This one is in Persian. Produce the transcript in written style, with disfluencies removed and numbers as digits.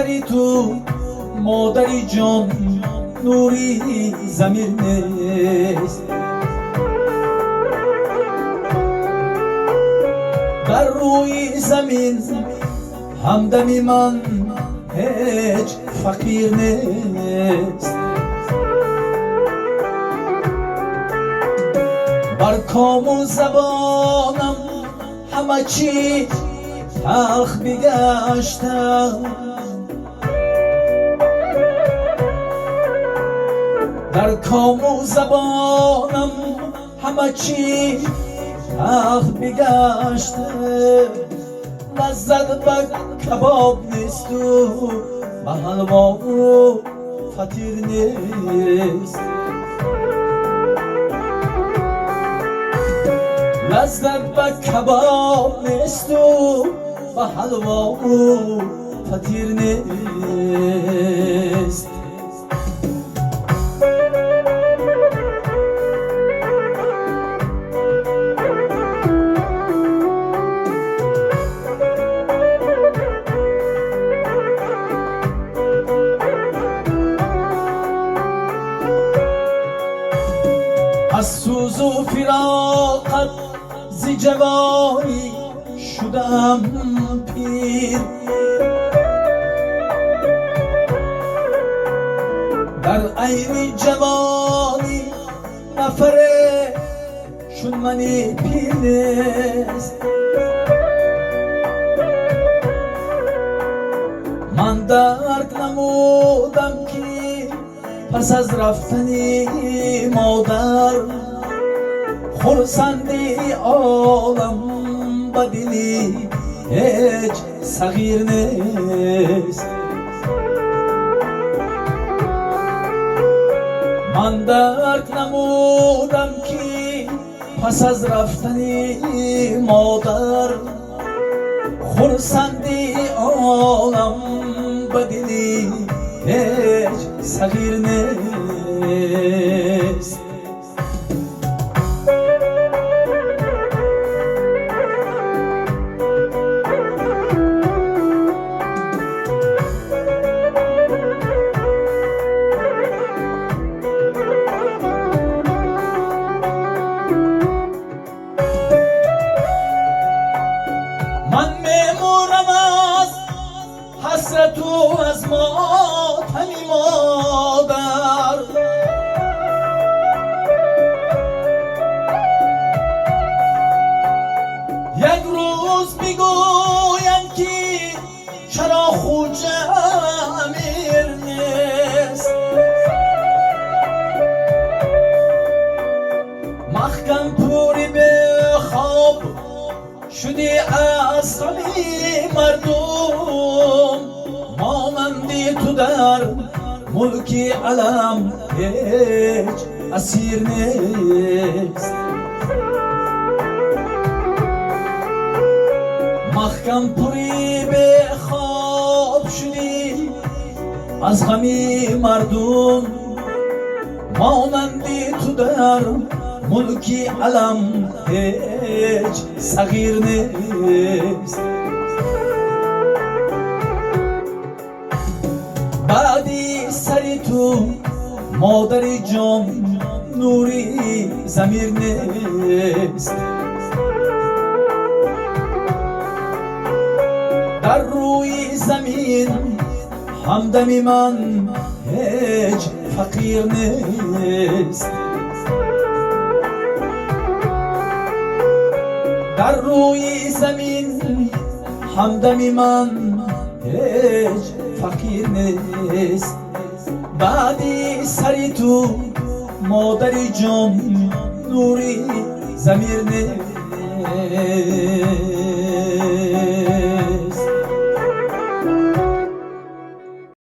سری تو مادری جان نوری زمین نیست. در روی زمین همدمی من هیچ فقیر نیست. بر کام و زبانم همه چی تلخ بگشتم. در کام و زبانم همه چی تلخ بگشته. لذت به کباب نیست و به حلوا و فطیر نیست. لذت به کباب نیست و به حلوا و فطیر نیست. از سوز و فراقت ز جوانی شدم پیر. در عین جوانی نفره چون منی پیر نیست. من درک نمودم که پس از رفتنی مادر خرسندی عالم به دلی هیچ صغیر نیست. من درک نمودم که پس از رفتنی مادر خرسندی عالم به دلی هیچ صغیر نیست. من میمورم از حسرت و از ماتمی مادر. یک روز میگویم که چرا خوجه امیر نیست. محکم پوری به خواب شدی از غمی مردم. مانندی تو در ملکی علم هیچ اسیر نیست. محکم پوری به خواب شدی از غمی مردم. مانندی تو در ملکی علم هیچ صغیر نیست. بعدی سری تو مادری جان نوری زمیر نیست. در روی زمین همدمی من هیچ فقیر نیست. در روی زمین همدمی من هیچ فقیر نیست. بعدی سری تو مادری جان نوری زمیر نیست.